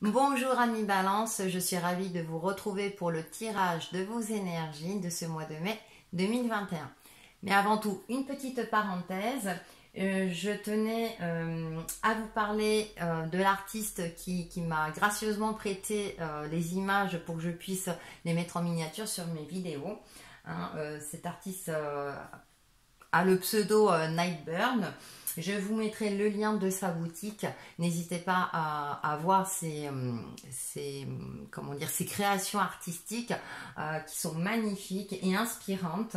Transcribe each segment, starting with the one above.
Bonjour amis Balance, je suis ravie de vous retrouver pour le tirage de vos énergies de ce mois de mai 2021. Mais avant tout, une petite parenthèse, je tenais à vous parler de l'artiste qui m'a gracieusement prêté les images pour que je puisse les mettre en miniature sur mes vidéos. Cet artiste a le pseudo Nightburn. Je vous mettrai le lien de sa boutique. N'hésitez pas à voir ses créations artistiques qui sont magnifiques et inspirantes.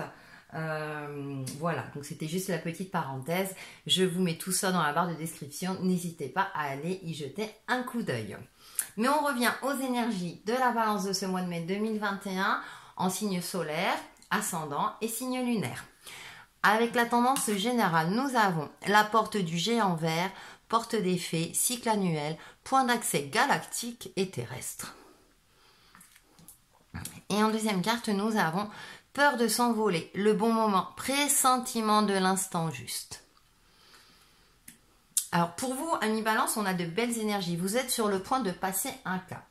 Voilà, donc c'était juste la petite parenthèse. Je vous mets tout ça dans la barre de description. N'hésitez pas à aller y jeter un coup d'œil. Mais on revient aux énergies de la balance de ce mois de mai 2021 en signe solaire, ascendant et signe lunaire. Avec la tendance générale, nous avons la porte du géant vert, porte des fées, cycle annuel, point d'accès galactique et terrestre. Et en deuxième carte, nous avons peur de s'envoler, le bon moment, pressentiment de l'instant juste. Alors pour vous, amis Balance, on a de belles énergies. Vous êtes sur le point de passer un cap.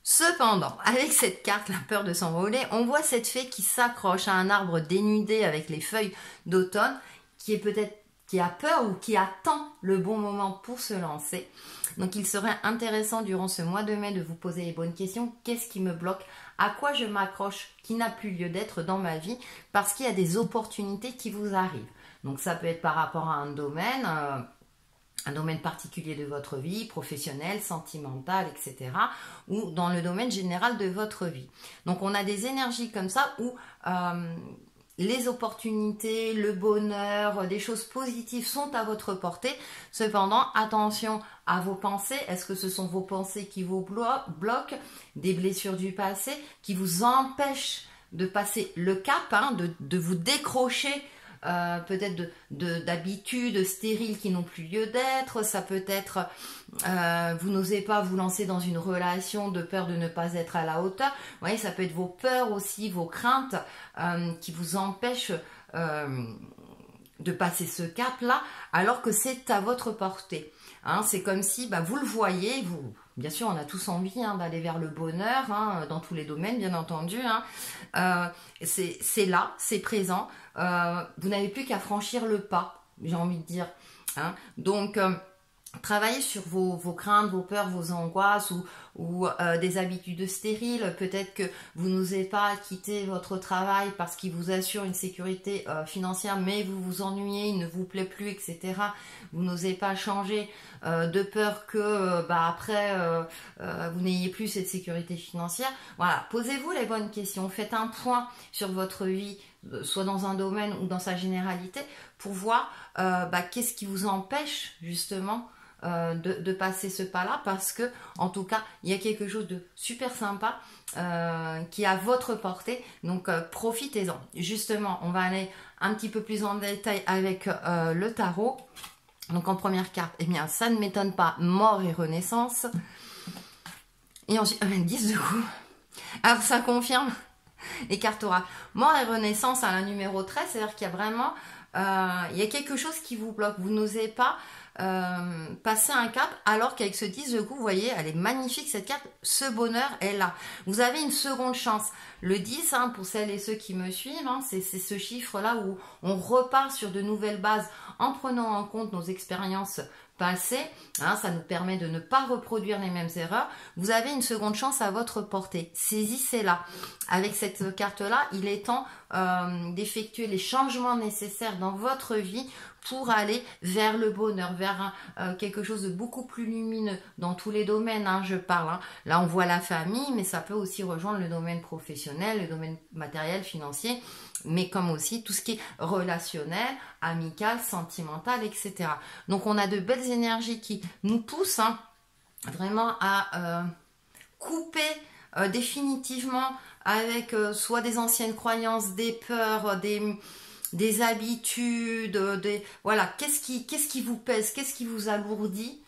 Cependant, avec cette carte, la peur de s'envoler, on voit cette fée qui s'accroche à un arbre dénudé avec les feuilles d'automne, qui a peur ou qui attend le bon moment pour se lancer. Donc il serait intéressant durant ce mois de mai de vous poser les bonnes questions. Qu'est-ce qui me bloque? À quoi je m'accroche qui n'a plus lieu d'être dans ma vie? Parce qu'il y a des opportunités qui vous arrivent. Donc ça peut être par rapport à un domaine particulier de votre vie, professionnel, sentimental, etc. ou dans le domaine général de votre vie. Donc on a des énergies comme ça où les opportunités, le bonheur, des choses positives sont à votre portée. Cependant, attention à vos pensées. Est-ce que ce sont vos pensées qui vous bloquent, des blessures du passé qui vous empêchent de passer le cap, de vous décrocher peut-être d'habitudes stériles qui n'ont plus lieu d'être. Ça peut être vous n'osez pas vous lancer dans une relation de peur de ne pas être à la hauteur. Vous voyez, ça peut être vos peurs aussi, vos craintes qui vous empêchent de passer ce cap là alors que c'est à votre portée. C'est comme si vous le voyez, bien sûr, on a tous envie d'aller vers le bonheur, dans tous les domaines, bien entendu. C'est là, c'est présent. Vous n'avez plus qu'à franchir le pas, j'ai envie de dire. Donc, travaillez sur vos craintes, vos peurs, vos angoisses ou des habitudes stériles. Peut-être que vous n'osez pas quitter votre travail parce qu'il vous assure une sécurité financière, mais vous vous ennuyez, il ne vous plaît plus, etc. Vous n'osez pas changer de peur que après vous n'ayez plus cette sécurité financière. Voilà, posez-vous les bonnes questions, faites un point sur votre vie, soit dans un domaine ou dans sa généralité, pour voir qu'est-ce qui vous empêche justement de passer ce pas-là, parce que en tout cas il y a quelque chose de super sympa qui est à votre portée, donc profitez-en. Justement, on va aller un petit peu plus en détail avec le tarot. Donc en première carte, eh bien ça ne m'étonne pas, mort et renaissance. Et ensuite 10 de coups. Alors ça confirme les cartes oracles. Mort et renaissance à la numéro 13, c'est-à-dire qu'il y a vraiment il y a quelque chose qui vous bloque. Vous n'osez pas passer un cap, alors qu'avec ce 10 de coups, vous voyez, elle est magnifique cette carte, ce bonheur est là. Vous avez une seconde chance. Le 10, pour celles et ceux qui me suivent, c'est ce chiffre-là où on repart sur de nouvelles bases en prenant en compte nos expériences passées. Ça nous permet de ne pas reproduire les mêmes erreurs. Vous avez une seconde chance à votre portée. Saisissez-la. Avec cette carte-là, il est temps d'effectuer les changements nécessaires dans votre vie pour aller vers le bonheur, vers quelque chose de beaucoup plus lumineux dans tous les domaines, je parle. Là, on voit la famille, mais ça peut aussi rejoindre le domaine professionnel, le domaine matériel, financier, mais comme aussi tout ce qui est relationnel, amical, sentimental, etc. Donc, on a de belles énergies qui nous poussent vraiment à couper définitivement avec soit des anciennes croyances, des peurs, des habitudes, voilà, qu'est-ce qui vous pèse, qu'est-ce qui vous alourdit,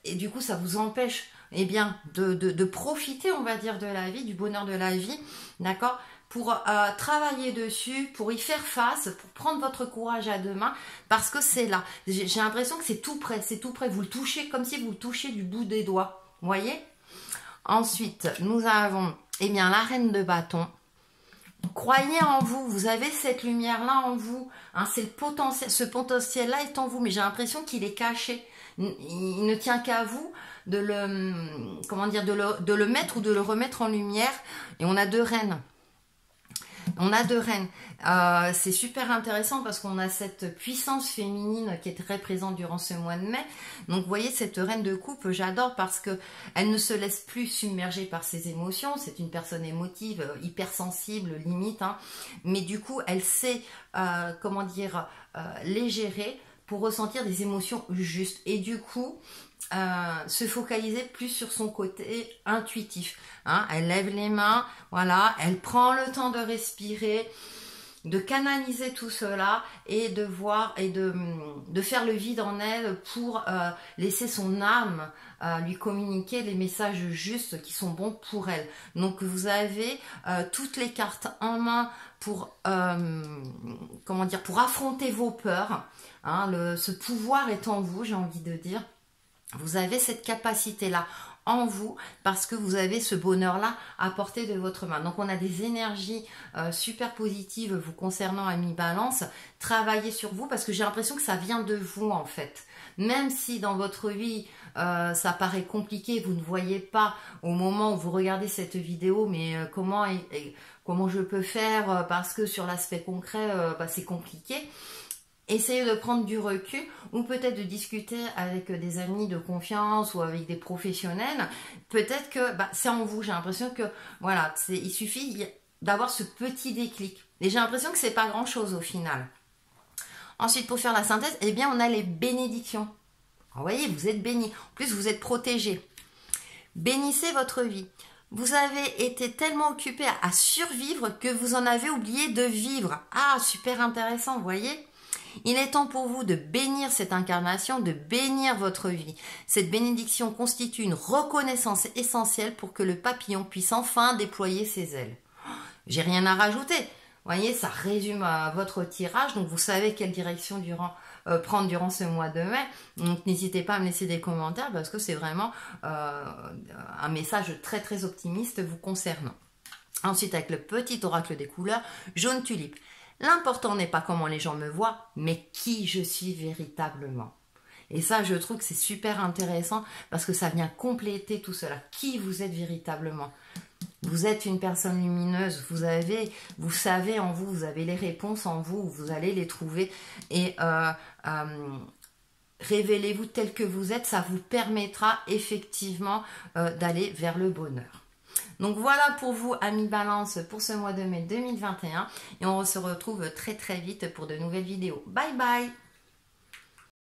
et du coup ça vous empêche de profiter, on va dire, de la vie, du bonheur de la vie, d'accord? pour travailler dessus, pour y faire face, pour prendre votre courage à deux mains, parce que c'est là. J'ai l'impression que c'est tout près, c'est tout près. Vous le touchez comme si vous le touchez du bout des doigts. Vous voyez? Ensuite, nous avons eh bien, la reine de bâton. Croyez en vous, vous avez cette lumière-là en vous. Hein, c'est le potentiel, ce potentiel-là est en vous, mais j'ai l'impression qu'il est caché. Il ne tient qu'à vous de le, comment dire, de le mettre ou de le remettre en lumière. Et on a deux reines. On a deux reines. C'est super intéressant parce qu'on a cette puissance féminine qui est très présente durant ce mois de mai. Donc vous voyez, cette reine de coupe, j'adore parce que elle ne se laisse plus submerger par ses émotions. C'est une personne émotive, hypersensible, limite. Hein. Mais du coup, elle sait, comment dire, les gérer pour ressentir des émotions justes. Et du coup, se focaliser plus sur son côté intuitif. Hein. Elle lève les mains, voilà, elle prend le temps de respirer, de canaliser tout cela et de voir et de faire le vide en elle pour laisser son âme lui communiquer les messages justes qui sont bons pour elle. Donc vous avez toutes les cartes en main pour comment dire, pour affronter vos peurs. Hein, ce pouvoir est en vous, j'ai envie de dire. Vous avez cette capacité-là en vous parce que vous avez ce bonheur-là à portée de votre main. Donc on a des énergies super positives vous concernant, amis Balance. Travaillez sur vous parce que j'ai l'impression que ça vient de vous en fait. Même si dans votre vie ça paraît compliqué, vous ne voyez pas au moment où vous regardez cette vidéo, mais comment je peux faire parce que sur l'aspect concret c'est compliqué. Essayez de prendre du recul ou peut-être de discuter avec des amis de confiance ou avec des professionnels. Peut-être que c'est en vous. J'ai l'impression que voilà, il suffit d'avoir ce petit déclic. Et j'ai l'impression que c'est pas grand-chose au final. Ensuite, pour faire la synthèse, eh bien, on a les bénédictions. Vous voyez, vous êtes bénis. En plus, vous êtes protégés. Bénissez votre vie. Vous avez été tellement occupé à survivre que vous en avez oublié de vivre. Ah, super intéressant, vous voyez ? Il est temps pour vous de bénir cette incarnation, de bénir votre vie. Cette bénédiction constitue une reconnaissance essentielle pour que le papillon puisse enfin déployer ses ailes. J'ai rien à rajouter. Vous voyez, ça résume votre tirage. Donc, vous savez quelle direction prendre durant ce mois de mai. Donc, n'hésitez pas à me laisser des commentaires parce que c'est vraiment un message très, très optimiste vous concernant. Ensuite, avec le petit oracle des couleurs, jaune tulipe. L'important n'est pas comment les gens me voient, mais qui je suis véritablement. Et ça, je trouve que c'est super intéressant parce que ça vient compléter tout cela. Qui vous êtes véritablement. Vous êtes une personne lumineuse, vous savez en vous, vous avez les réponses en vous, vous allez les trouver. Et révélez-vous tel que vous êtes, ça vous permettra effectivement d'aller vers le bonheur. Donc voilà pour vous, amis Balance, pour ce mois de mai 2021. Et on se retrouve très très vite pour de nouvelles vidéos. Bye bye!